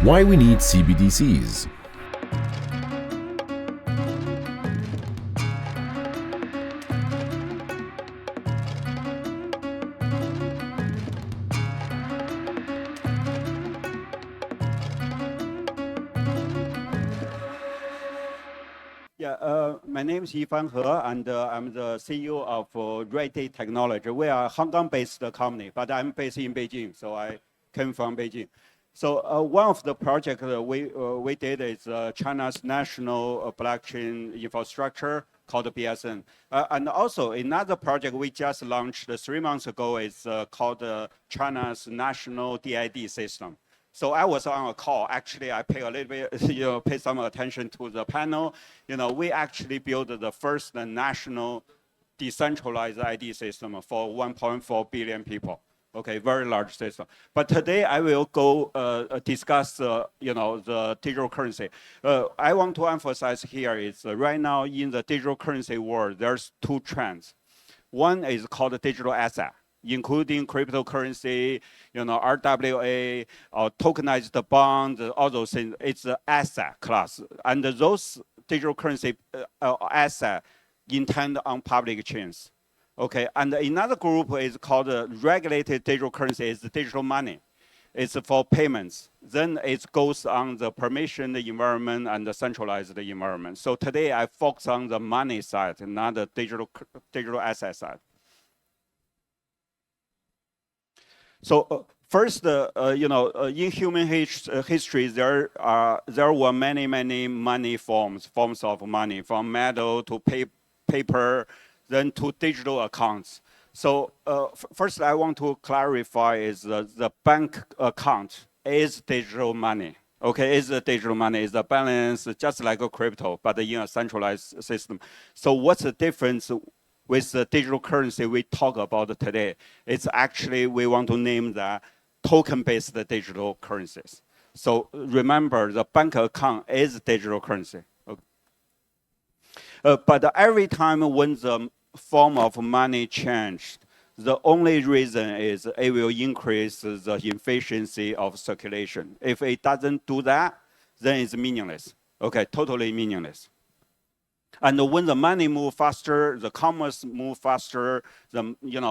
Why we need CBDCs. My name is Yifan He, and I'm the CEO of Ready Technology. We are a Hong Kong-based company, but I'm based in Beijing, so I came from Beijing. So one of the projects we did is China's national blockchain infrastructure called BSN. And also another project we just launched 3 months ago is called China's national DID system. So I was on a call. Actually, I pay a little bit, pay some attention to the panel. We actually built the first national decentralized ID system for 1.4 billion people. Okay, very large system. But today I will go discuss, the digital currency. I want to emphasize here is right now in the digital currency world, there's 2 trends. One is called digital asset, including cryptocurrency, RWA, or tokenized bonds, all those things. It's an asset class. And those digital currency asset intend on public chains. Okay, and another group is called regulated digital currency, is digital money. It's for payments. Then it goes on the permission environment and the centralized environment. So today I focus on the money side, not the digital asset side. So first, in human history, there were many money forms of money, from metal to paper, then to digital accounts. So first, I want to clarify is the bank account is digital money. Okay, is the digital money, is the balance just like a crypto, but in a centralized system. So what's the difference with the digital currency we talk about today? It's actually, we want to name that token-based digital currencies. So remember, the bank account is digital currency. Okay. But every time when the form of money changed, the only reason is it will increase the efficiency of circulation. If it doesn't do that, then it's meaningless. Okay, totally meaningless. And when the money move faster, the commerce move faster,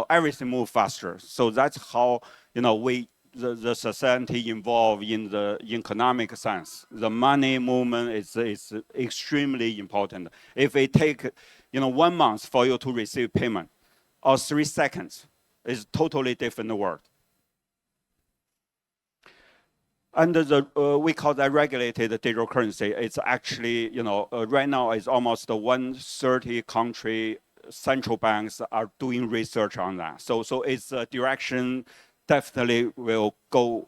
everything move faster. So that's how the society involved in the economic sense. The money movement is extremely important. If it take 1 month for you to receive payment, or 3 seconds, it's totally different world. And we call that regulated digital currency. It's actually, right now it's almost 130 country central banks are doing research on that. So its direction definitely will go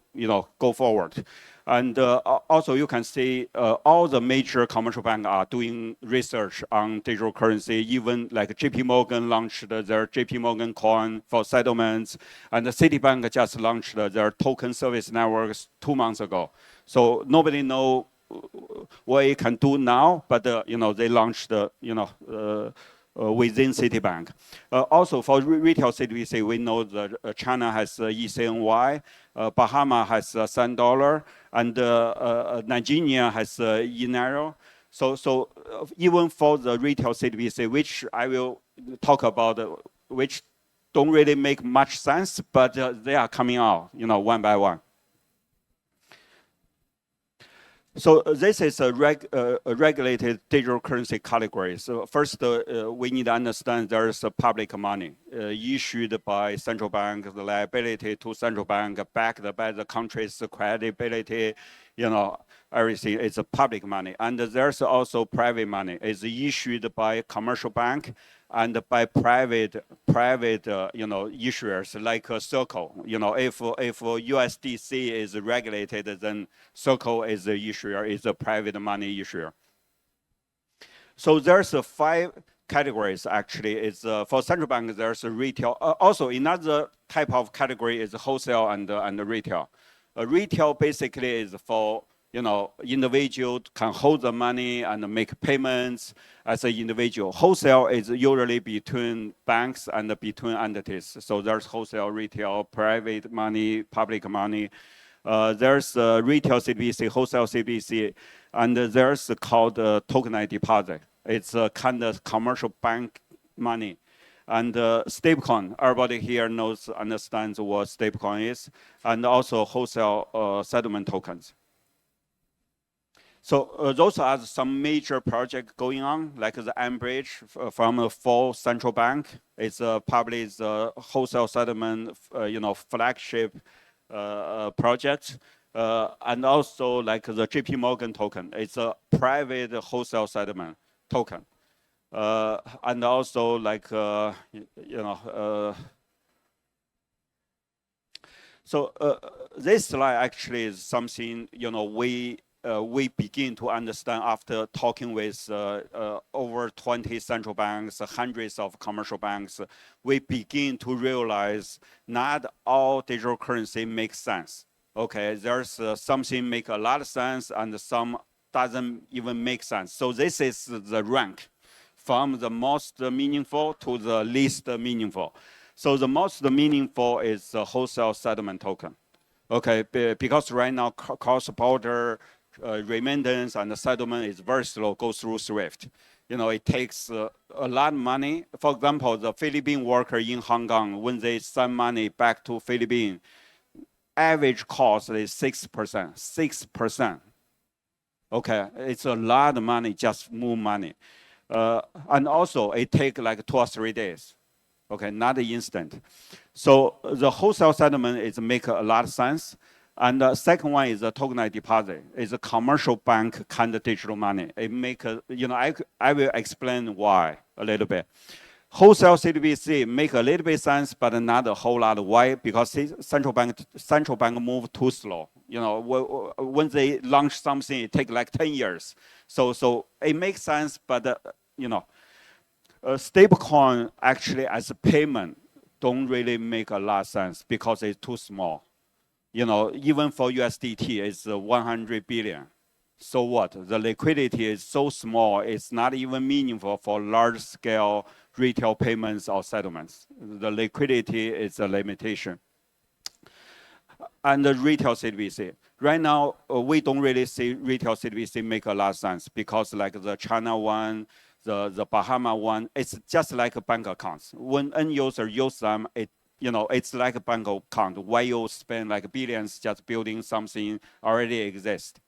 forward. And also you can see all the major commercial banks are doing research on digital currency. Even like JP Morgan launched their JP Morgan coin for settlements, and the Citibank just launched their token service networks 2 months ago. So nobody know what it can do now, but they launched within Citibank. Also for retail CBDC, we know that China has ECNY, Bahama has $1, and Nigeria has eNaira. So even for the retail CBDC, which I will talk about, which don't really make much sense, but they are coming out, one by one. So this is a regulated digital currency category. So first, we need to understand there is a public money issued by central bank, the liability to central bank, backed by the country's credibility, everything is a public money. And there's also private money. It's issued by commercial bank and by private issuers like Circle. If USDC is regulated, then Circle is the issuer, is a private money issuer. So there's 5 categories actually. It's for central bank, there's a retail. Also another type of category is wholesale and retail. Retail basically is for individual can hold the money and make payments as an individual. Wholesale is usually between banks and between entities. So there's wholesale, retail, private money, public money. There's retail CBDC, wholesale CBDC, and there's called tokenized deposit. It's a kind of commercial bank money. And stablecoin, everybody here understands what stablecoin is, and also wholesale settlement tokens. So those are some major projects going on, like the Bridge from a full central bank. It's probably the wholesale settlement, flagship project. And also like the JP Morgan token. It's a private wholesale settlement token. And also like, this slide actually is something, we begin to understand after talking with over 20 central banks, hundreds of commercial banks. We begin to realize not all digital currency makes sense. Okay, there's something make a lot of sense and some doesn't even make sense. So this is the rank from the most meaningful to the least meaningful. So the most meaningful is the wholesale settlement token. Okay, because right now cross-border remittance and the settlement is very slow, goes through SWIFT. It takes a lot of money. For example, the Philippine worker in Hong Kong, when they send money back to Philippines, average cost is 6%. 6%. Okay, it's a lot of money, just move money. And also, it takes like 2 or 3 days. Okay, not instant. So the wholesale settlement is make a lot of sense. And the second one is a tokenized deposit. It's a commercial bank kind of digital money. It make I will explain why a little bit. Wholesale CBDC make a little bit sense, but not a whole lot. Why? Because central bank move too slow. When they launch something, it take like 10 years. So it makes sense, but stablecoin actually as a payment don't really make a lot of sense because it's too small. Even for USDT, it's 100 billion. So what? The liquidity is so small, it's not even meaningful for large-scale retail payments or settlements. The liquidity is a limitation. And the retail CBDC. Right now, we don't really see retail CBDC make a lot of sense because like the China one, the Bahama one, it's just like a bank accounts. When end user use them, it's like a bank account. Why you spend like billions just building something already exists?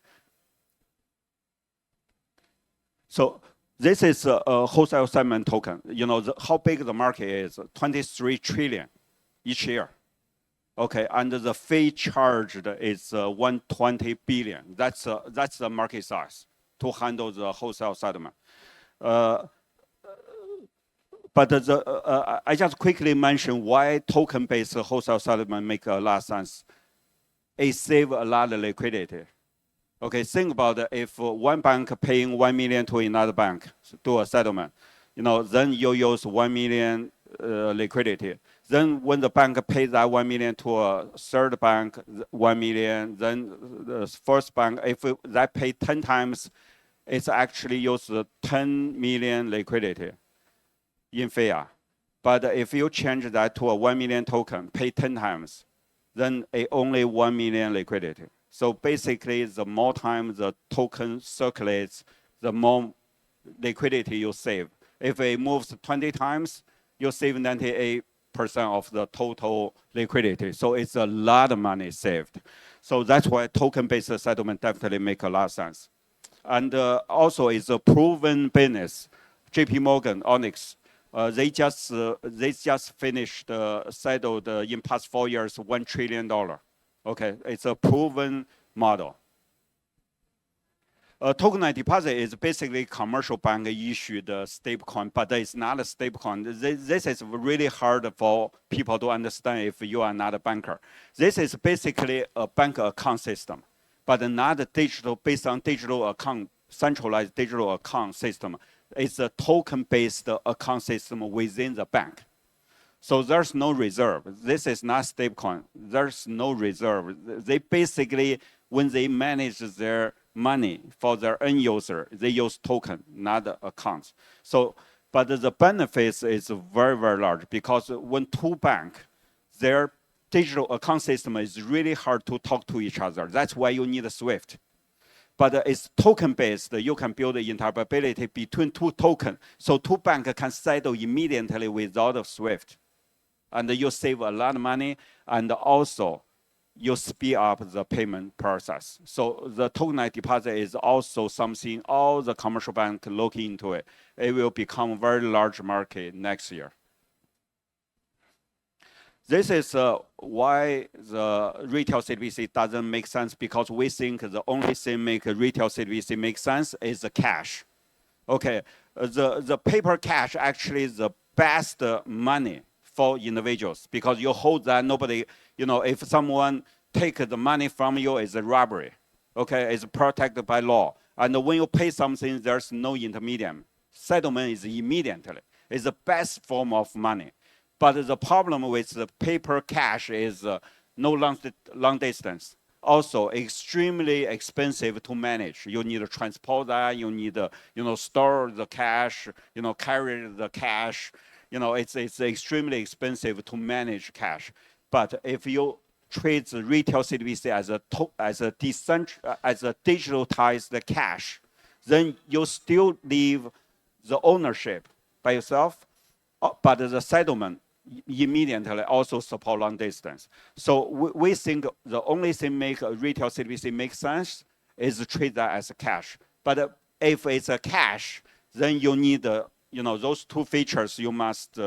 So this is a wholesale settlement token. How big the market is? 23 trillion each year. Okay, and the fee charged is 120 billion. That's the market size to handle the wholesale settlement. But I just quickly mention why token-based wholesale settlement make a lot of sense. It saves a lot of liquidity. Okay, think about it. If one bank paying 1 million to another bank to do a settlement, then you use 1 million liquidity. Then when the bank pays that 1 million to a third bank, 1 million, then the first bank, if that pay 10 times, it's actually used 10 million liquidity in fiat. But if you change that to a 1 million token, pay 10 times, then it only 1 million liquidity. So basically, the more time the token circulates, the more liquidity you save. If it moves 20 times, you save 98% of the total liquidity. So it's a lot of money saved. So that's why token-based settlement definitely make a lot of sense. And also, it's a proven business. JP Morgan, Onyx, they just finished settled in past 4 years $1 trillion. Okay, it's a proven model. Tokenized deposit is basically commercial bank issued stablecoin, but it's not a stablecoin. This is really hard for people to understand if you are not a banker. This is basically a bank account system, but not a digital, based on digital account, centralized digital account system. It's a token-based account system within the bank. So there's no reserve. This is not stablecoin. There's no reserve. They basically, when they manage their money for their end user, they use token, not accounts. So, but the benefits is very, very large because when two banks, their digital account system is really hard to talk to each other. That's why you need a SWIFT. But it's token-based. You can build the interoperability between two tokens. So two banks can settle immediately without a SWIFT. And you save a lot of money, and also you speed up the payment process. So the tokenized deposit is also something all the commercial banks look into it. It will become a very large market next year. This is why the retail CBDC doesn't make sense, because we think the only thing make retail CBDC make sense is the cash. Okay, the paper cash actually is the best money for individuals, because you hold that, nobody, if someone take the money from you, it's a robbery. Okay, it's protected by law. And when you pay something, there's no intermediate. Settlement is immediately. It's the best form of money. But the problem with the paper cash is no long distance. Also, extremely expensive to manage. You need to transport that. You need to, store the cash. Carry the cash. It's extremely expensive to manage cash. But if you treat the retail CBDC as a digitalized cash, then you still leave the ownership by yourself, but the settlement immediately also support long distance. So we think the only thing make a retail CBDC make sense is to treat that as a cash. But if it's a cash, then you need those two features you must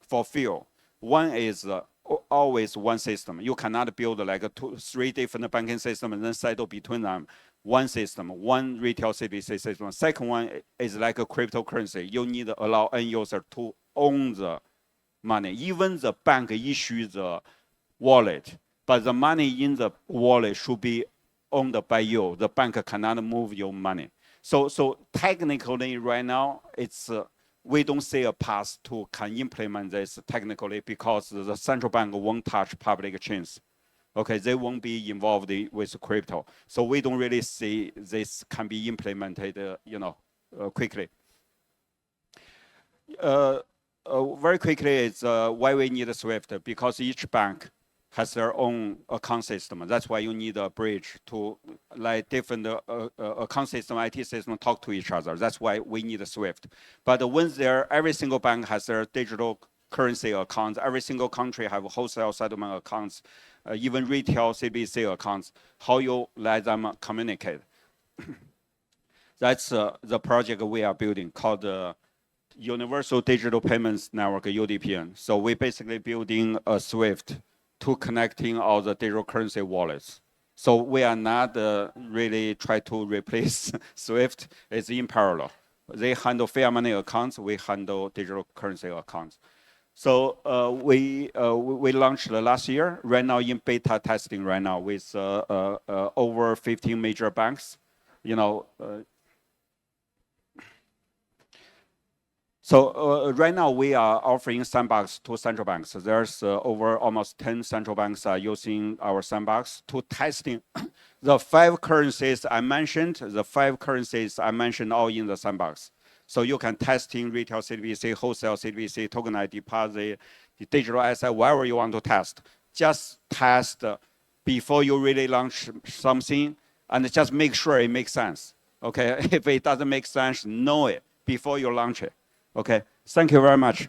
fulfill. One is always one system. You cannot build like three different banking systems and then settle between them. One system, one retail CBDC system. Second one is like a cryptocurrency. You need to allow end user to own the money. Even the bank issues the wallet, but the money in the wallet should be owned by you. The bank cannot move your money. So technically right now, it's we don't see a path to can implement this technically, because the central bank won't touch public chains. Okay, they won't be involved with crypto. So we don't really see this can be implemented, quickly. Very quickly, it's why we need a SWIFT, because each bank has their own account system. That's why you need a bridge to like different account system, IT system talk to each other. That's why we need a SWIFT. But when every single bank has their digital currency accounts, every single country have wholesale settlement accounts, even retail CBDC accounts, how you let them communicate. That's the project we are building called Universal Digital Payments Network, UDPN. So we're basically building a SWIFT to connecting all the digital currency wallets. So we are not really try to replace SWIFT. It's in parallel. They handle fiat money accounts. We handle digital currency accounts. So we launched last year. Right now in beta testing right now with over 15 major banks. So right now we are offering sandbox to central banks. There's over almost 10 central banks are using our sandbox to testing the 5 currencies I mentioned. The 5 currencies I mentioned all in the sandbox. So you can testing retail CBDC, wholesale CBDC, tokenized deposit, the digital asset, whatever you want to test. Just test before you really launch something, and just make sure it makes sense. Okay, if it doesn't make sense, know it before you launch it. Okay, thank you very much.